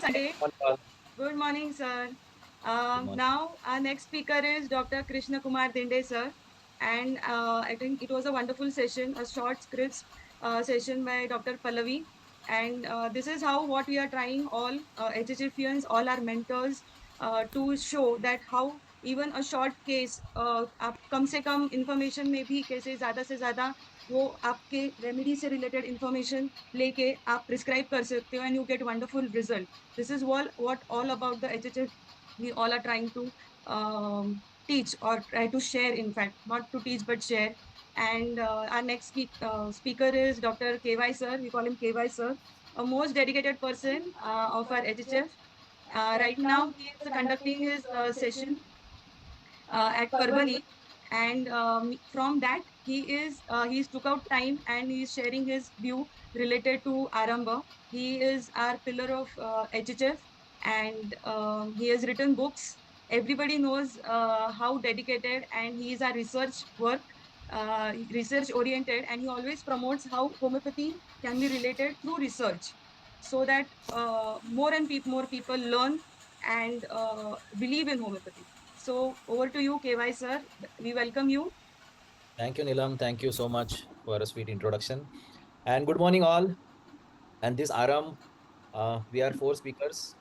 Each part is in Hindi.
Sunday. Good Good morning, sir. morning. Now, our next speaker is Dr. Krishna Kumar Dinde, sir. And I think it was a wonderful session, a short, crisp session by Dr. Pallavi. And this is how what we are trying all HHFians, all our mentors to show that how even a short case, आप कम से कम information में भी कैसे ज़्यादा से ज़्यादा वो आपके रेमेडी से रिलेटेड इंफॉर्मेशन लेके आप प्रिस्क्राइब कर सकते हो and you get wonderful result. This is what all about the HHF we all are trying to teach or try to share, in fact, not to teach but share. And our next speaker is Dr. KY sir. We call him KY sir, a most dedicated person of our HHF. Right now, he is conducting his session at Parbhani, and from that he's took out time and he's sharing his view related to Aramba. He is our pillar of HHF, and he has written books. Everybody knows how dedicated, and he is our research work, research oriented, and he always promotes how homeopathy can be related through research, so that more people learn and believe in homeopathy. So over to you, KY sir. We welcome you. Thank you, Nilam. Thank you so much for a sweet introduction. And good morning, all. And this Aram, we are four speakers.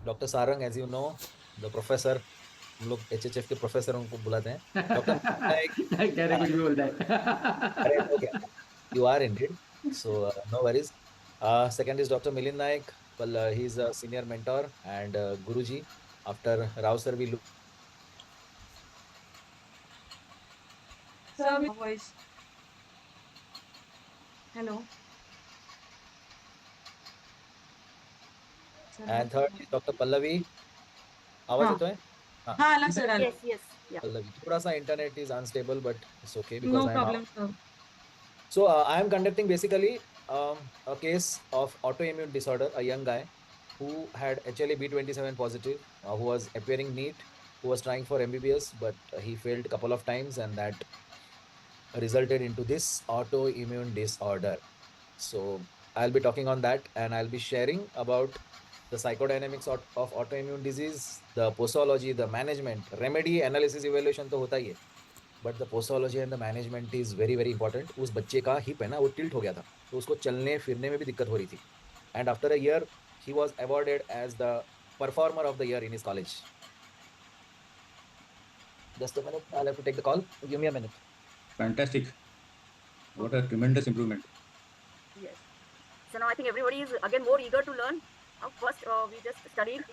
Dr. Sarang, as you know, the professor, हम लोग HHF के प्रोफेसर उनको बुलाते हैं. Dr. कह रहे कुछ भी बोलता है. अरे okay, you are indeed. So no worries. Second is Dr. Milind Naik. Well, he's a senior mentor and Guruji. After Rao sir, we look. Sir, with voice. Hello. And third is Dr. Pallavi. आवाज येतोय? हाँ अलग सर अलग. Yes, yeah. Pallavi. थोड़ा सा internet is unstable, but it's okay No because I'm out. problem, sir. So I am conducting basically a case of autoimmune disorder, a young guy who had HLA-B27 positive, who was appearing neat, who was trying for MBBS, but he failed a couple of times, and that resulted into this autoimmune disorder. So I'll be talking on that, and I'll be sharing about the psychodynamics of autoimmune disease, the posology, the management, remedy, analysis, evaluation तो होता ही है. But the posology and the management is very very important. उस बच्चे का हिप है ना, वो टिल्ट हो गया था, तो उसको चलने फिरने में भी दिक्कत हो रही थी. And after a year he was awarded as the performer of the year in his college. Just a minute, I have to take the call. Give me a minute. Fantastic. What a tremendous improvement. Yes. So now I think everybody is again more eager to learn. First, we just studied,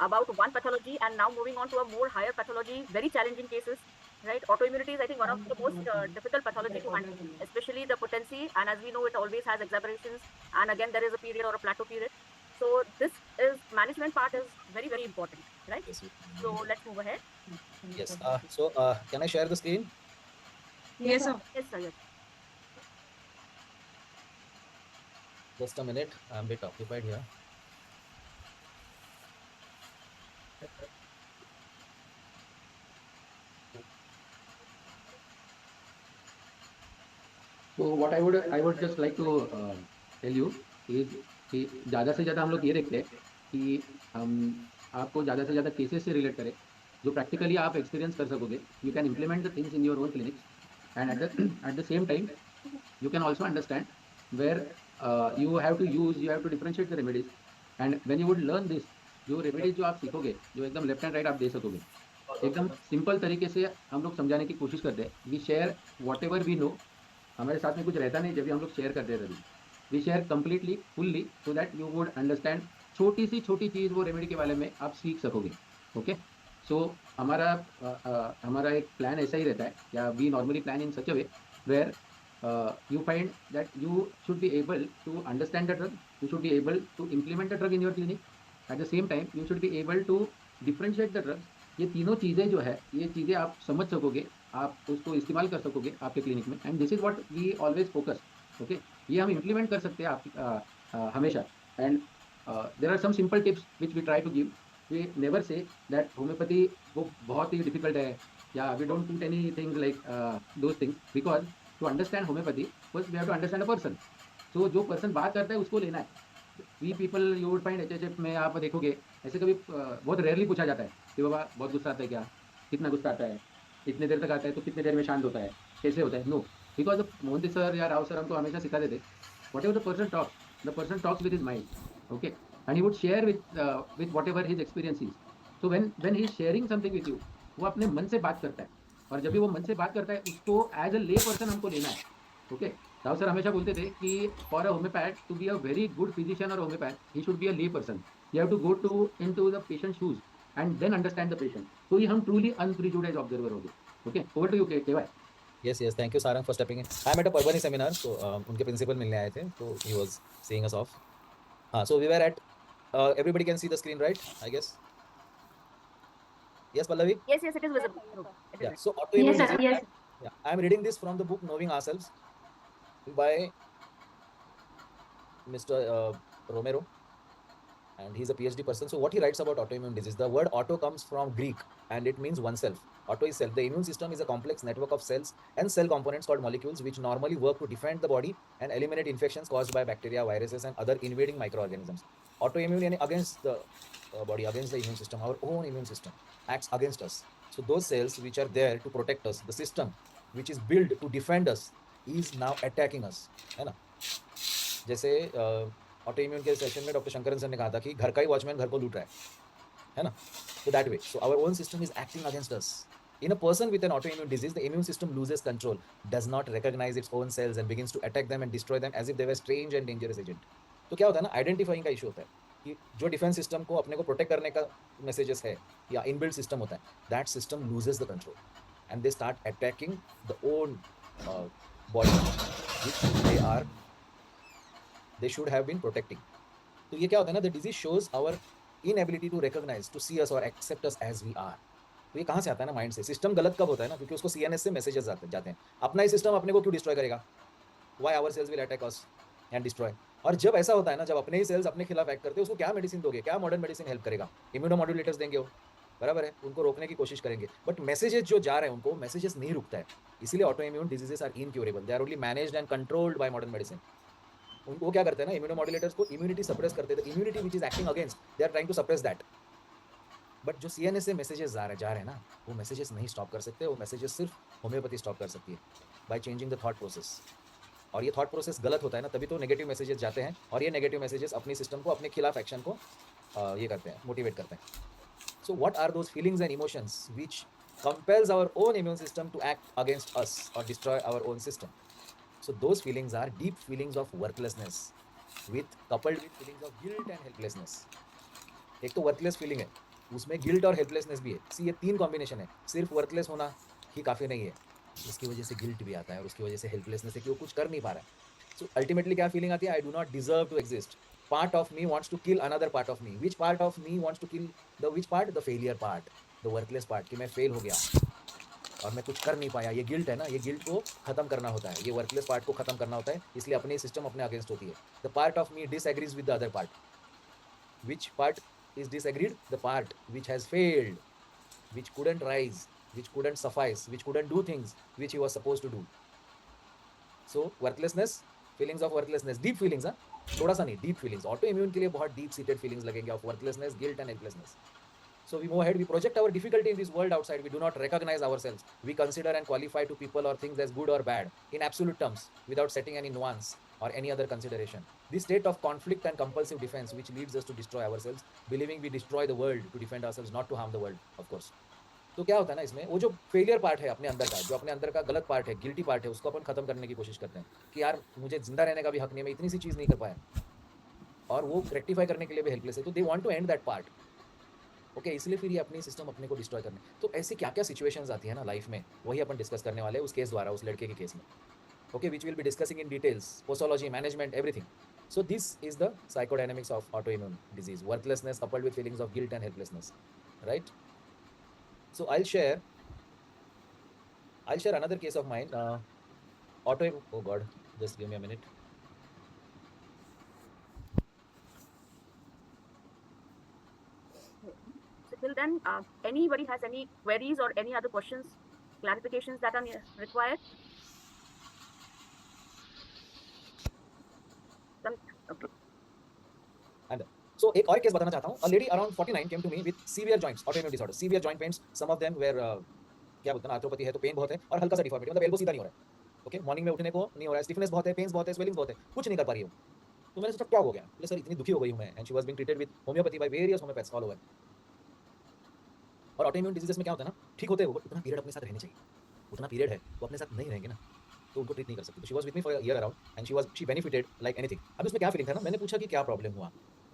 about one pathology, and now moving on to a more higher pathology, very challenging cases, right? Autoimmunity is, I think, one of the most difficult pathology to handle, especially the potency, and as we know, it always has exacerbations, and again, there is a period or a plateau period. So this is management part is very, very important, right? Yes, So let's move ahead. yes. So can I share the screen? Yes, sir. Yes, sir. Yes. Just a minute, I'm a bit occupied here. So what I would just like to tell you is कि ज़्यादा से ज़्यादा हम लोग ये देखते हैं कि हम आपको ज़्यादा से ज़्यादा केसेस से रिलेट करें जो प्रैक्टिकली आप एक्सपीरियंस कर सकोगे. You can implement the things in your own clinics and at the same time you can also understand where you have to differentiate the remedies, and when you would learn this, जो रेमेडीज जो आप सीखोगे, जो एकदम लेफ्ट एंड राइट आप दे सकोगे, एकदम सिंपल तरीके से हम लोग समझाने की कोशिश करते हैं. We share whatever we know. हमारे साथ में कुछ रहता नहीं, जब भी हम लोग शेयर करते हैं तभी we share completely fully, so that you would understand छोटी सी छोटी चीज़ वो रेमेडी के बारे में आप सीख सकोगे. ओके. सो हमारा एक प्लान ऐसा ही रहता है, या we normally plan in such a way where you find that you should be able to understand the drug, you should be able to implement the drug in your clinic, at the same time you should be able to differentiate the drugs. ये तीनों चीज़ें जो है, ये चीज़ें आप समझ सकोगे, आप उसको इस्तेमाल कर सकोगे आपके क्लिनिक में, and this is what we always focus. Okay. ये हम इम्प्लीमेंट कर सकते हैं आप हमेशा. And there are some simple tips which we try to give. We never say that homeopathy वो बहुत ही डिफिकल्ट है, या we don't put any things like those things, because to understand homeopathy, first we have to understand a person. So जो person बात करता है उसको लेना है. We people you would find HHF में आप देखोगे ऐसे कभी बहुत रेयरली पूछा जाता है कि बाबा बहुत गुस्सा आता है क्या, कितना गुस्सा आता है, इतने देर तक आता है तो कितने देर में शांत होता है, कैसे होता है? नो, बिकॉज मोहंती सर या राव सर हमको हमेशा सिखाते थे what ever the person talks with his mind, okay, and he would share with what ever his experience is. So when he is sharing something with you, वो अपने मन से बात करता है, और जब भी वो मन से बात करता है उसको एज अ ले पर्सन हमको लेना है, ओके। राव सर हमेशा बोलते थे कि for a homeopath to be a very good physician और होम्योपैथ ही should be a lay person, you have to go to into the patient shoes and then understand the patient, तो ये हम ट्रूली अनप्रिजुडाइज्ड ऑब्जर्वर हो गए। Okay, over to you KY. Yes, yes. Thank you, Sarang, for stepping in. I'm at a Parbani seminar, so उनके principal मिलने आए थे, so he was seeing us off. हाँ, so we were at. Everybody can see the screen, right? I guess. Yes, Pallavi. Yes, yes, it is visible. It is Yeah. visible. So autoimmune Yes, sir. disease. Yes. Yeah, I'm reading this from the book Knowing Ourselves by Mr. Romero, and he's a PhD person. So what he writes about autoimmune disease, the word auto comes from Greek and it means oneself. Auto is self. The immune system is a complex network of cells and cell components called molecules which normally work to defend the body and eliminate infections caused by bacteria, viruses, and other invading microorganisms. Autoimmune yani against the body, against the immune system, our own immune system acts against us. So those cells which are there to protect us, the system which is built to defend us is now attacking us, है ना? जैसे ऑटो इम्यून के सेशन में डॉक्टर शंकरन सर ने कहा था कि घर का ही वॉचमैन घर को लूट रहा है ना? So that way, so our own system is acting against us. In a person with an autoimmune disease, the immune system loses control, does not recognize its own cells and begins to attack them and destroy them as if they were strange and dangerous agent. तो क्या होता है ना, आइडेंटिफाइंग का इशू होता है कि जो डिफेंस सिस्टम को अपने को प्रोटेक्ट करने का मैसेजेस है या इनबिल्ट सिस्टम होता है, that system loses the control and they start attacking the own body which they should have been protecting. तो ये क्या होता है ना, the disease shows our inability to recognize, to see us or accept us as we are. तो ये कहाँ से आता है ना, माइंड से. सिस्टम गलत कब होता है ना, क्योंकि उसको सीएनएस से मैसेजेस जाते हैं. अपना ही सिस्टम अपने को क्यों डिस्ट्रॉय करेगा? Why our cells will attack us and destroy. और जब ऐसा होता है ना, जब अपने ही सेल्स अपने खिलाफ एक्ट करते हैं, उसको क्या मेडिसिन दोगे, क्या मॉडर्न मेडिसिन हेल्प करेगा? इम्यूनोमॉड्यूलेटर्स देंगे वो, बराबर है, उनको रोकने की कोशिश करेंगे, बट मैसेजेस जो जा रहे हैं उनको मैसेजेस नहीं रुकता है. इसीलिए autoimmune diseases are incurable, they are only managed and controlled by modern medicine. उनको क्या करते हैं ना, इम्यूनोमॉड्यूलेटर्स को इम्यूनिटी सप्रेस करते थे. Immunity which is acting against, they are trying to suppress that. But जो सीएनएस से मैसेजेस जा रहे हैं ना, वो मैसेजेस नहीं स्टॉप कर सकते. वो मैसेजेस सिर्फ होम्योपैथी स्टॉप कर सकती है by changing the thought process. और ये थॉट प्रोसेस गलत होता है ना, तभी तो नेगेटिव मैसेजेस जाते हैं, और ये नेगेटिव मैसेजेस अपनी सिस्टम को अपने खिलाफ एक्शन को ये करते हैं, मोटिवेट करते हैं. So what are those feelings and emotions which compels our own immune system to act against us or destroy our own system? So those feelings are deep feelings of worthlessness coupled with feelings of guilt and helplessness. एक तो वर्थलेस फीलिंग है, उसमें गिल्ट और हेल्पलेसनेस भी है. सी ये तीन कॉम्बिनेशन है. सिर्फ वर्थलेस होना ही काफ़ी नहीं है, उसकी वजह से गिल्ट भी आता है और उसकी वजह से हेल्पलेसनेस है कि वो कुछ कर नहीं पा रहा है. सो अल्टीमेटली क्या फीलिंग आती है? I do not deserve to exist. Part of me wants to kill another part of me. Which part of me wants to kill the which part? The failure part, the worthless part, कि मैं फेल हो गया और मैं कुछ कर नहीं पाया. ये गिल्ट है ना, ये गिल्ट को खत्म करना होता है, ये वर्थलेस पार्ट को खत्म करना होता है. इसलिए अपनी सिस्टम अपने अगेंस्ट होती है. The part of me disagrees with the other part. Which part is disagreed? The part which has failed, which couldn't rise, which couldn't suffice, which couldn't do things which he was supposed to do. So worthlessness, feelings of worthlessness, deep feelings, थोड़ा सा नहीं, deep feelings. Autoimmune के लिए बहुत deep seated feelings लगेंगे of worthlessness, guilt and helplessness. So we move ahead, we project our difficulty in this world outside, we do not recognize ourselves, we consider and qualify to people or things as good or bad in absolute terms without setting any nuance or any other consideration. This state of conflict and compulsive defense which leads us to destroy ourselves, believing we destroy the world to defend ourselves, not to harm the world, of course. तो क्या होता है ना इसमें, वो जो फेलियर पार्ट है अपने अंदर का, जो अपने अंदर का गलत पार्ट है, गिल्टी पार्ट है, उसको अपन खत्म करने की कोशिश करते हैं कि यार मुझे जिंदा रहने का भी हक नहीं है, मैं इतनी सी चीज़ नहीं कर पाया, और वो रेक्टिफाई करने के लिए भी हेल्पलेस है. तो they want to end that part. Okay, इसलिए फिर ये अपनी सिस्टम अपने को डिस्ट्रॉय करने. तो ऐसी क्या क्या सिचुएशंस आती है ना लाइफ में, वही अपन डिस्कस करने वाले हैं उस केस द्वारा, उस लड़के के केस में. Okay, which we'll be discussing in details, posology, management, everything. So this is the psychodynamics of autoimmune disease, worthlessness coupled with feelings of guilt and helplessness, right? So I'll share another case of mine. Oh God, just give me a minute. So till then, anybody has any queries or any other questions, clarifications that are required? Okay. So एक और केस बताना चाहता हूँ. A lady around 49 came to me with severe joints, autoimmune disorders, severe joint pains. Some of them were क्या बोलते हैं ना, आर्थ्रोपैथी है तो पेन बहुत है और हल्का सा डिफॉर्मिटी, मतलब एल्बो सीधा नहीं हो रहा है. ओके, मॉर्निंग में उठने को नहीं हो रहा है, स्टिफनेस बहुत है, पेन्स बहुत है, स्वेलिंग्स बहुत है, कुछ नहीं कर पा रही हूँ. तो मैंने सोचा क्या हो गया. बोले सर इतनी दुखी हो गई हूँ मैं. And she was being treated with homeopathy by various homeopaths all over. और ऑटोइम्यून डिजीजेस में क्या होता है ना, ठीक होते हैं वो, उतना पीरियड अपने साथ रहने चाहिए. उतना पीरियड है वो अपने साथ नहीं रहेंगे ना तो उनको ट्रीट नहीं कर सकते. तो she was with me for a year around and she benefited like anything. अब उसमें क्या फीलिंग था ना, मैंने पूछा कि क्या प्रॉब्लम हुआ.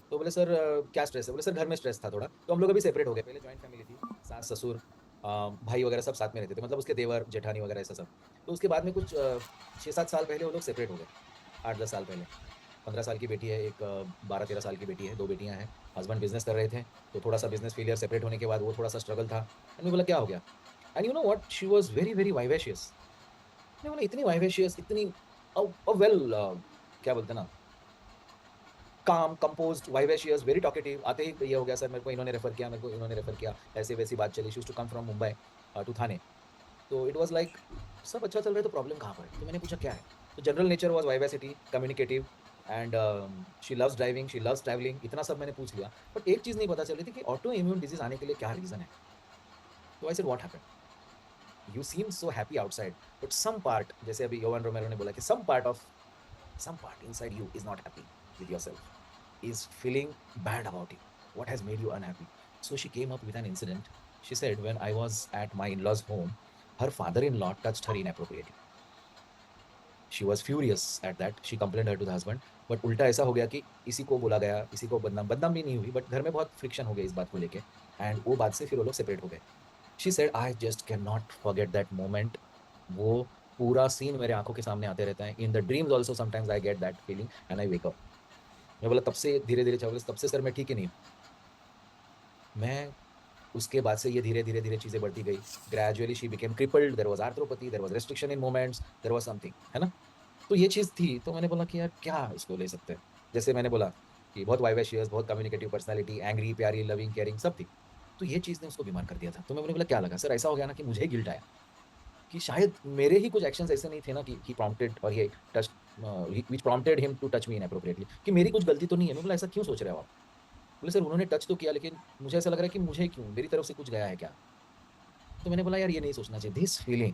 तो बोले सर क्या स्ट्रेस है. बोले सर घर में स्ट्रेस था थोड़ा. तो हम लोग अभी सेपरेट हो गए. पहले जॉइंट फैमिली थी, सास ससुर भाई वगैरह सब साथ में रहते थे, मतलब उसके देवर जेठानी वगैरह ऐसा सब. तो उसके बाद में कुछ 6-7 साल पहले वो लोग सेपरेट हो गए. 8-10 साल पहले. 15 साल की बेटी है, एक 12-13 साल की बेटी है, 2 बेटियां हैं. हस्बैंड बिजनेस कर रहे थे तो थोड़ा सा बिजनेस फेलियर, सेपरेट होने के बाद वो थोड़ा सा स्ट्रगल था. एंड मैं बोला क्या हो गया. And you know what, she was very very vivacious. मैंने बोला इतनी वाइवेशियस, इतनी वेल क्या बोलते हैं ना, काम कंपोज्ड, वाइवेशियस, वेरी टॉकेटिव. आते ही ये हो गया सर मेरे को इन्होंने रेफर किया, मेरे को इन्होंने रेफर किया, ऐसे वैसी बात चली. She used to come from Mumbai to Thane. तो इट वाज लाइक सब अच्छा चल रहा है तो प्रॉब्लम कहाँ पर है. तो मैंने पूछा क्या है. तो general nature was vivacity, communicative and she loves driving, she loves travelling. इतना सब मैंने पूछ लिया बट एक चीज़ नहीं पता चल रही थी कि ऑटो इम्यून डिजीज आने के लिए क्या रीज़न है. तो I said what happened. You seem so happy outside but some part, जैसे अभी योवन रोमेरो ने बोला कि some part inside you is not happy with yourself, is feeling bad about it. What has made you unhappy? So she came up with an incident. She said when I was at my in-laws' home, her father-in-law touched her inappropriately. She was furious at that. She complained her to the husband. But उल्टा ऐसा हो गया कि इसी को बोला गया, इसी को बदनाम भी नहीं हुई बट घर में बहुत फ्रिक्शन हो गया इस बात को लेके. एंड वो बात से फिर वो लोग सेपरेट हो गए. She said I just cannot forget that moment. वो पूरा सीन मेरे आंखों के सामने आते रहता है. In the dreams also sometimes I get that feeling and I wake up. मैं बोला तब से धीरे धीरे चावल, तब से सर मैं ठीक ही नहीं हूँ. मैं उसके बाद से ये धीरे धीरे धीरे चीज़ें बढ़ती गई. Gradually she became crippled, there was arthropathy, there was restriction in movements, there was something, है ना. तो ये चीज़ थी. तो मैंने बोला कि यार क्या इसको ले सकते हैं. जैसे मैंने बोला कि बहुत वाइवेशियस, बहुत कम्युनिकेटिव पर्सनैलिटी, एंग्री, प्यारी, लविंग, केयरिंग सब थी. तो ये चीज़ ने उसको बीमार कर दिया था. तो मैंने बोला क्या लगा सर. ऐसा हो गया ना कि मुझे गिल्ट आया कि शायद मेरे ही कुछ एक्शंस ऐसे नहीं थे ना कि ही प्रॉम्प्टेड और ये touch which prompted him to touch me inappropriately, कि मेरी कुछ गलती तो नहीं है. मैं बोला ऐसा क्यों सोच रहे हो आप. बोले सर उन्होंने टच तो किया लेकिन मुझे ऐसा लग रहा है कि मुझे क्यों, मेरी तरफ से कुछ गया है क्या. तो मैंने बोला यार ये नहीं सोचना चाहिए. This feeling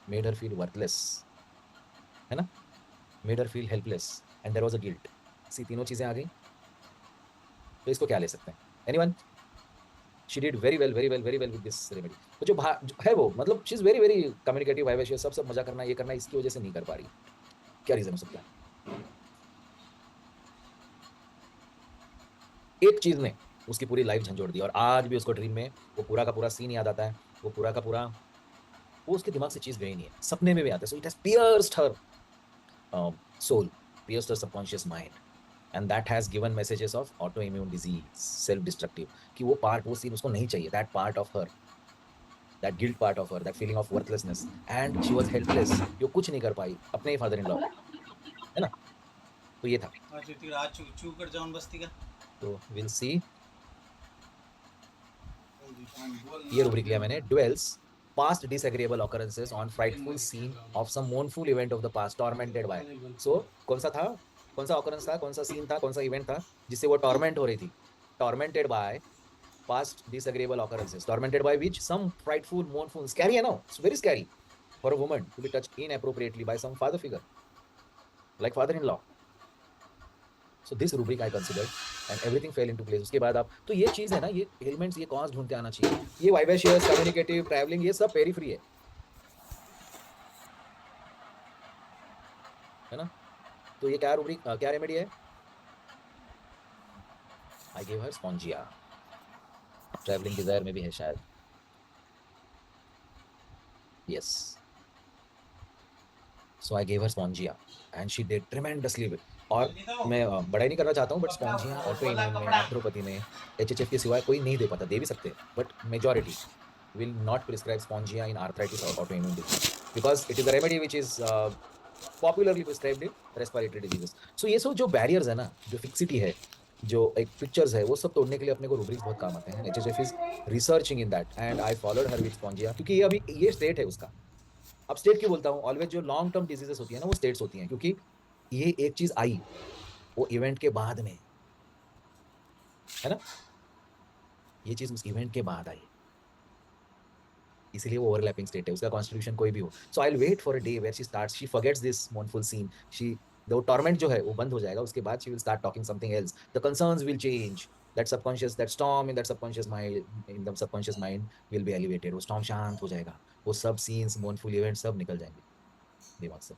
made her feel worthless, है ना, made her feel helpless and there was a guilt. See तीनों चीज़ें आ गई. तो इसको क्या ले सकते हैं. Anyone, she did very well with this remedy. तो जो है वो, मतलब she is very very communicative, vivacious, सब मजा करना, ये करना, इसकी वजह से नहीं कर पा रही. क्या रीजन हो सकता है. एक चीज ने उसकी पूरी लाइफ झंझोड़ दी और आज भी उसको ड्रीम में वो पूरा का पूरा सीन याद आता है. वो पूरा का पूरा वो उसके दिमाग से चीज गई नहीं है, सपने में भी आता है. So it has pierced her soul, pierced her subconscious mind, and that has given messages of autoimmune disease, self-destructive, कि वो part, वो scene उसको नहीं चाहिए. That part of her, that guilt part of her, that feeling of worthlessness, and she was helpless. वो कुछ नहीं कर पाई अपने ही father-in-law, है ना. तो ये था. कर जाऊन बस्ती का. तो we'll see. ये रूब्रिक लिया मैंने. Dwells past disagreeable occurrences on frightful scene of some mournful event of the past tormented by. So कौन सा था, कौन सा occurrence था, कौन सा scene था, कौन सा event था जिससे वो torment हो रही थी. Tormented by past disagreeable occurrences. Tormented by which some frightful, mournful, scary है ना. It's very scary for a woman to be touched inappropriately by some father figure like father-in-law. So this rubric I considered and everything fell into place. उसके बाद आप तो ये चीज़ है ना, ये एलिमेंट्स, ये कॉज ढूंढते आना चाहिए. ये वाइवेशियस, कम्युनिकेटिव, ट्रैवलिंग, ये सब पेरीफ्री है ना. तो ये क्या रूब्रिक, क्या रेमेडी है. I give her Spongia. Travelling desire में भी है शायद. Yes. So I give her Spongia and she did tremendously. और मैं बड़ा ही नहीं करना चाहता हूँ बट स्पॉन्जिया ऑटोइम्यून में, आर्थ्रोपैथी में, एचएचएफ के सिवाय कोई नहीं दे पाता. दे भी सकते हैं but majority will not prescribe spongia in arthritis or autoimmune disease because it is a remedy which is popularly prescribed in respiratory diseases. So ये सब जो barriers है ना, जो fixity है, जो एक pictures है, वो सब तोड़ने के लिए अपने को rubrics बहुत काम आते हैं. HHF is researching in that and I followed her with spongia क्योंकि ये अभी ये state है उसका. अब state क्यों बोलता हूँ, always जो long term diseases होती है ना वो states होती हैं क्योंकि ये एक चीज़ आई वो इवेंट के बाद में. है ना? ये चीज उस इवेंट के बाद आई, इसीलिए वो ओवरलैपिंग स्टेट है, उसका कॉन्स्टिट्यूशन कोई भी हो. So I will wait for a day where she starts, she forgets this mournful scene, she the torment जो है वो बंद हो जाएगा, उसके बाद she will start talking something else, the concerns will change, that subconscious, that storm in that subconscious mind, in the subconscious mind will be elevated, वो स्टॉर्म शांत हो जाएगा, वो सब सीन्स mournful इवेंट सब निकल जाएंगे दिमाग से.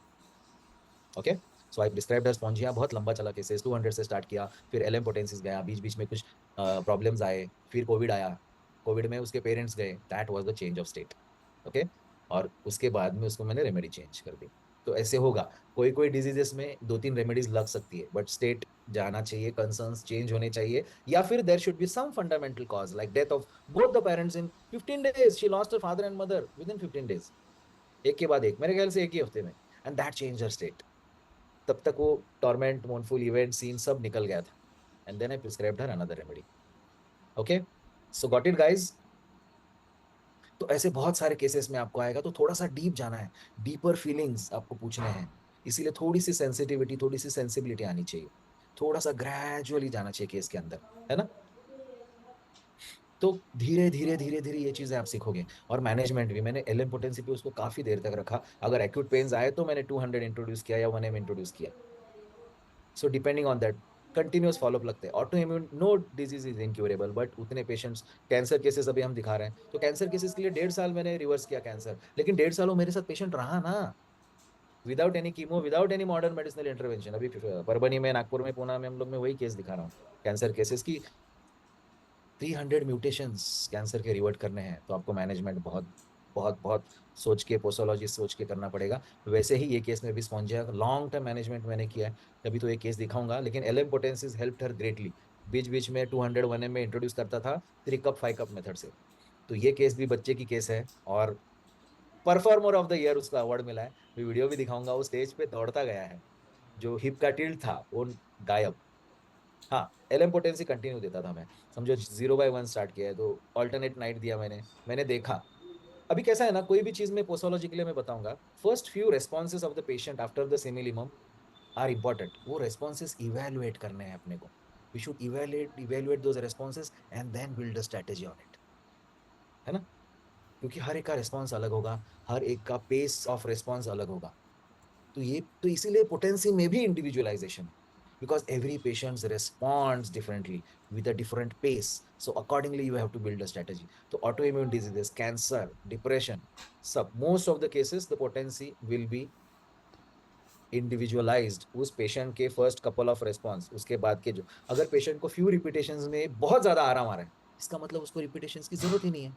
ओके, सो आई डिस्क्राइब्ड हर स्पॉन्जिया, बहुत लंबा चला केसेस, 200 से स्टार्ट किया, फिर एलएम पोटेंसिस गया, बीच बीच में कुछ प्रॉब्लम्स आए, फिर कोविड आया, कोविड में उसके पेरेंट्स गए, that was the change of state. Okay, और उसके बाद में उसको मैंने रेमेडी चेंज कर दी. तो ऐसे होगा, कोई कोई डिजीजेस में 2-3 रेमेडीज लग सकती है, बट स्टेट जाना चाहिए, कंसर्न्स चेंज होने चाहिए, या फिर there should be some fundamental cause like death of both the parents in 15 days, she lost her father and mother within 15 days, एक के बाद एक, मेरे ख्याल से एक ही हफ्ते में, and that change her state. तब तक वो टॉर्मेंट, mournful इवेंट, सीन सब निकल गया था, and then I prescribed her another remedy. Okay, so got it guys. तो ऐसे बहुत सारे केसेस में आपको आएगा, तो थोड़ा सा डीप जाना है, डीपर फीलिंग्स आपको पूछने हैं, इसीलिए थोड़ी सी सेंसिटिविटी, थोड़ी सी सेंसिबिलिटी आनी चाहिए, थोड़ा सा ग्रेजुअली जाना चाहिए केस के अंदर, है ना? तो धीरे धीरे धीरे धीरे ये चीजें आप सीखोगे. और मैनेजमेंट भी, मैंने एलएम पोटेंसी पे उसको काफी देर तक रखा, अगर एक्यूट पेन्स आए तो मैंने 200 इंट्रोड्यूस किया या 1M इंट्रोड्यूस किया. So depending on that continuous follow up लगते हैं. Autoimmune, no disease is incurable, but उतने पेशेंट्स, कैंसर केसेस अभी हम दिखा रहे हैं, तो कैंसर केसेस के लिए 1.5 साल मैंने रिवर्स किया कैंसर, लेकिन 1.5 साल वो मेरे साथ पेशेंट रहा ना, without any chemo, without any modern medicinal intervention. अभी परभनी में, नागपुर में, पुणे में हम लोग में वही केस दिखा रहा हूँ, कैंसर केसेस की 300 म्यूटेशंस कैंसर के रिवर्ट करने हैं, तो आपको मैनेजमेंट बहुत बहुत बहुत सोच के, पोसोलॉजी सोच के करना पड़ेगा. वैसे ही ये केस में भी स्पॉन्जिया लॉन्ग टर्म मैनेजमेंट मैंने किया है, तभी तो ये केस दिखाऊंगा. लेकिन LM potencies helped her greatly. बीच बीच में 200 1M में इंट्रोड्यूस करता था 3 कप 5 कप मेथड से. तो ये केस भी बच्चे की केस है, और परफॉर्मर ऑफ द ईयर उसका अवार्ड मिला है. मैं वीडियो भी दिखाऊंगा, वो स्टेज पे दौड़ता गया है, जो हिप का टिल्ट था वो गायब. हाँ, एलएम पोटेंसी कंटिन्यू देता था मैं, समझो 0/1 स्टार्ट किया है, तो ऑल्टरनेट नाइट दिया मैंने देखा. अभी कैसा है ना, कोई भी चीज में पोसोलॉजिकली मैं बताऊंगा, first few responses of the patient after the simillimum are important. वो रेस्पॉन्सेज इवेलुएट करने हैं अपने को, we should evaluate those responses and then build a strategy on it, है ना? क्योंकि हर एक का रेस्पॉन्स अलग होगा, हर एक का पेस ऑफ रेस्पॉन्स अलग होगा. तो इसीलिए पोटेंसी में भी इंडिविजुअलाइजेशन है, because every patient responds differently with a different pace, so accordingly you have to build a strategy. So autoimmune diseases, cancer, depression, most of the cases the potency will be individualized उस पेशेंट के फर्स्ट कपल ऑफ रेस्पॉन्स, उसके बाद के जो, अगर पेशेंट को फ्यू रिपीटेशंस में बहुत ज्यादा आराम आ रहा है, इसका मतलब उसको रिपीटेशंस की जरूरत ही नहीं है.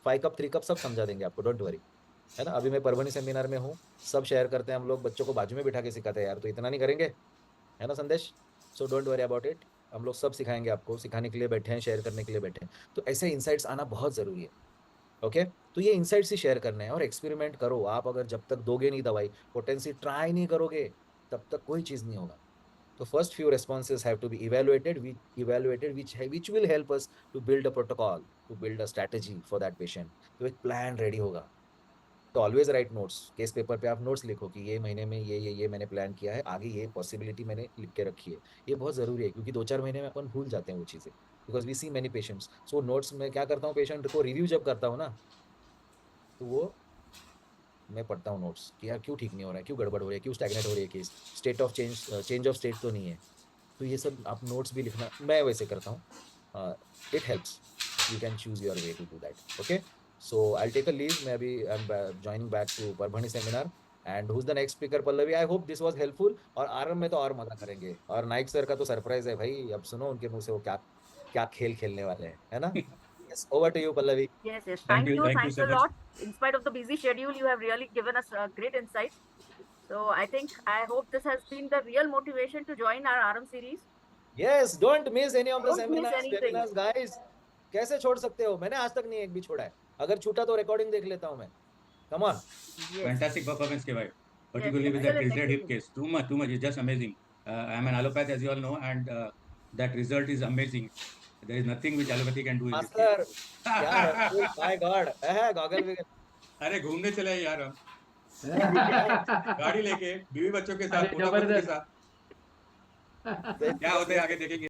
5 कप 3 कप सब समझा देंगे आपको, डोंट वरी, है ना? अभी मैं परभनी सेमिनार में हूँ, सब शेयर करते हैं हम लोग, बच्चों को बाजू में बिठा के सिखाते हैं यार, तो इतना नहीं करेंगे, है ना संदेश? So don't worry about it, हम लोग सब सिखाएंगे आपको, सिखाने के लिए बैठे हैं, शेयर करने के लिए बैठे हैं. तो ऐसे इंसाइट्स आना बहुत जरूरी है. ओके, तो ये इंसाइट्स ही शेयर करने हैं, और एक्सपेरिमेंट करो आप. अगर जब तक दोगे नहीं दवाई, पोटेंसी ट्राई नहीं करोगे, तब तक कोई चीज नहीं होगा. तो first few responses have to be evaluated, which will help us to build a protocol, to build a strategy for that patient. तो एक प्लान रेडी होगा. तो always right notes, case paper पे आप नोट्स लिखो कि ये महीने में ये मैंने प्लान किया है, आगे ये पॉसिबिलिटी मैंने लिख के रखी है. ये बहुत ज़रूरी है, क्योंकि 2-4 महीने में अपन भूल जाते हैं वो चीज़ें, because we see many patients. So notes में क्या करता हूँ, पेशेंट को रिव्यू जब करता हूँ ना, तो वो मैं पढ़ता हूँ नोट्स कि यार क्यों ठीक नहीं हो रहा है, क्यों गड़बड़ हो रही है, क्यों स्टैग्नेट हो रही है case, state of change of state तो नहीं है. तो ये सब आप नोट्स भी लिखना, मैं वैसे करता हूँ. It helps, you can choose your way to do that. Okay, so I'll take a leave. Maybe I'm joining back to Parbhani seminar. And who's the next speaker? Pallavi, I hope this was helpful. और आरंभ में तो और मजा करेंगे, और नाइक सर का तो सरप्राइज है भाई, अब सुनो उनके मुंह से वो क्या क्या खेल खेलने वाले हैं, है ना? Yes, over to you, Pallavi. Yes, Thank you thanks so a much. lot. In spite of the busy schedule, you have really given us great insights. So I hope this has been the real motivation to join our RM series. Yes, don't miss any of the Don't miss anything. webinars, guys. कैसे छोड़ सकते हो? मैंने आज तक नहीं एक भी छोड़ा है. अगर छूटा तो रिकॉर्डिंग देख लेता हूँ मैं. Come on. Yes. Fantastic performance, Kevai. Particularly with that excellent tilted hip execution. case. Too much. It's just amazing. I'm an allopath, as you all know, and that result is amazing. There is nothing which allopathy can do in this Master, case. क्या रसूल, my God. गॉगल भी. अरे घूमने चले हैं यार हम गाड़ी लेके, बीवी बच्चों के साथ, अरे पोता पोती के जबरदस्त. साथ. क्या होता है आगे देखेंगे.